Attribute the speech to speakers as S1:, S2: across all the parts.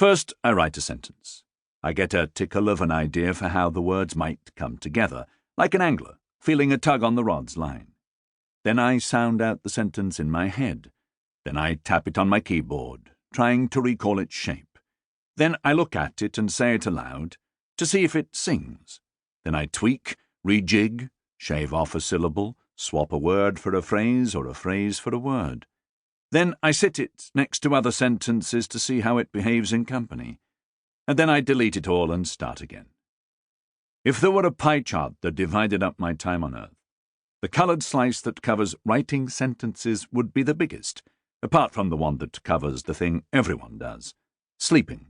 S1: First, I write a sentence. I get a tickle of an idea for how the words might come together, like an angler feeling a tug on the rod's line. Then I sound out the sentence in my head. Then I tap it on my keyboard, trying to recall its shape. Then I look at it and say it aloud to see if it sings. Then I tweak, rejig, shave off a syllable, swap a word for a phrase or a phrase for a word. Then I sit it next to other sentences to see how it behaves in company. And then I delete it all and start again. If there were a pie chart that divided up my time on Earth, the coloured slice that covers writing sentences would be the biggest, apart from the one that covers the thing everyone does, sleeping.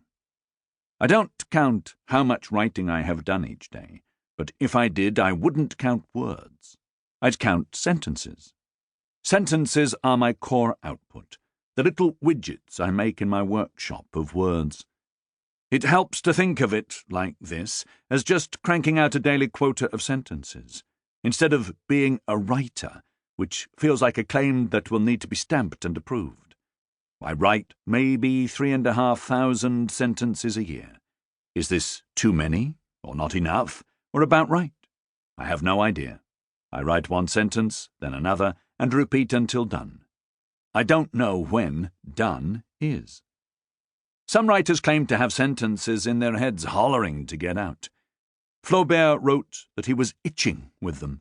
S1: I don't count how much writing I have done each day, but if I did, I wouldn't count words. I'd count sentences. Sentences are my core output, the little widgets I make in my workshop of words. It helps to think of it, like this, as just cranking out a daily quota of sentences, instead of being a writer, which feels like a claim that will need to be stamped and approved. I write maybe 3,500 sentences a year. Is this too many, or not enough, or about right? I have no idea. I write one sentence, then another, and repeat until done. I don't know when done is. Some writers claim to have sentences in their heads hollering to get out. Flaubert wrote that he was itching with them.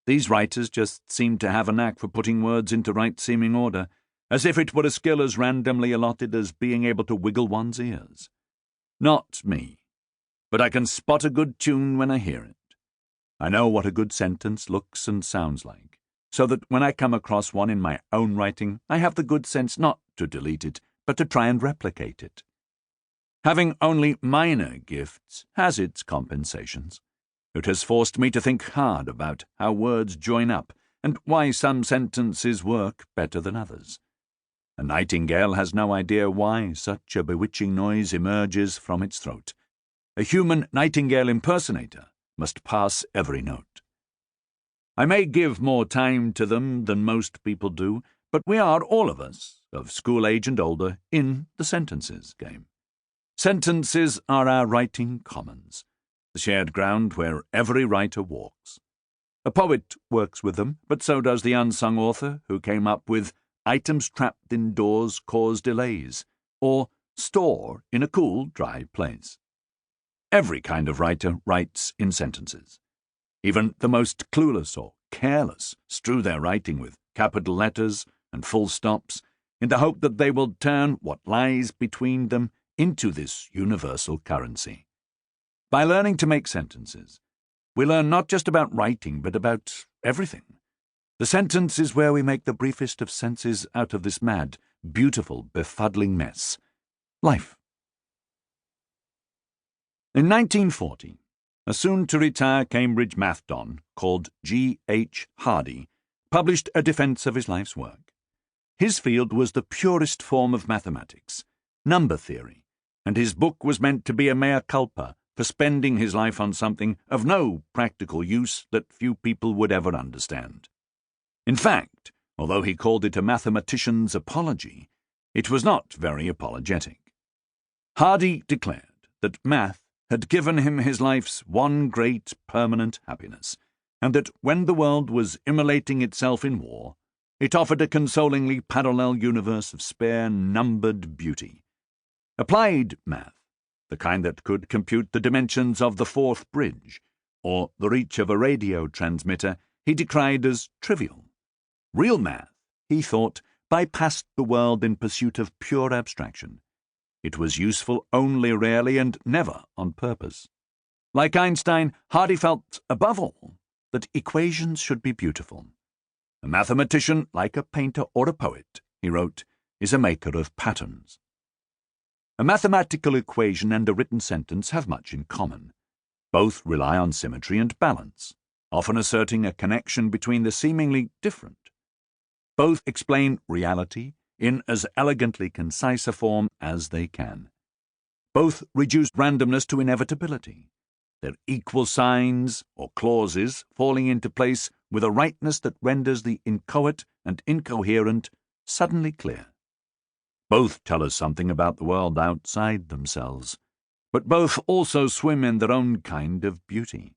S1: These writers just seem to have a knack for putting words into right-seeming order, as if it were a skill as randomly allotted as being able to wiggle one's ears. Not me, but I can spot a good tune when I hear it. I know what a good sentence looks and sounds like, so that when I come across one in my own writing, I have the good sense not to delete it, but to try and replicate it. Having only minor gifts has its compensations. It has forced me to think hard about how words join up and why some sentences work better than others. A nightingale has no idea why such a bewitching noise emerges from its throat. A human nightingale impersonator must pass every note. I may give more time to them than most people do, but we are, all of us, of school age and older, in the sentences game. Sentences are our writing commons, the shared ground where every writer walks. A poet works with them, but so does the unsung author who came up with items trapped indoors cause delays, or store in a cool, dry place. Every kind of writer writes in sentences. Even the most clueless or careless strew their writing with capital letters and full stops in the hope that they will turn what lies between them into this universal currency. By learning to make sentences, we learn not just about writing, but about everything. The sentence is where we make the briefest of senses out of this mad, beautiful, befuddling mess. Life. In 1940, a soon-to-retire Cambridge math don called G.H. Hardy published a defense of his life's work. His field was the purest form of mathematics, number theory, and his book was meant to be a mea culpa for spending his life on something of no practical use that few people would ever understand. In fact, although he called it a mathematician's apology, it was not very apologetic. Hardy declared that math had given him his life's one great permanent happiness, and that when the world was immolating itself in war, it offered a consolingly parallel universe of spare, numbered beauty. Applied math, the kind that could compute the dimensions of the fourth bridge, or the reach of a radio transmitter, he decried as trivial. Real math, he thought, bypassed the world in pursuit of pure abstraction. It was useful only rarely and never on purpose. Like Einstein, Hardy felt, above all, that equations should be beautiful. A mathematician, like a painter or a poet, he wrote, is a maker of patterns. A mathematical equation and a written sentence have much in common. Both rely on symmetry and balance, often asserting a connection between the seemingly different. Both explain reality in as elegantly concise a form as they can. Both reduce randomness to inevitability, their equal signs or clauses falling into place with a rightness that renders the inchoate and incoherent suddenly clear. Both tell us something about the world outside themselves, but both also swim in their own kind of beauty.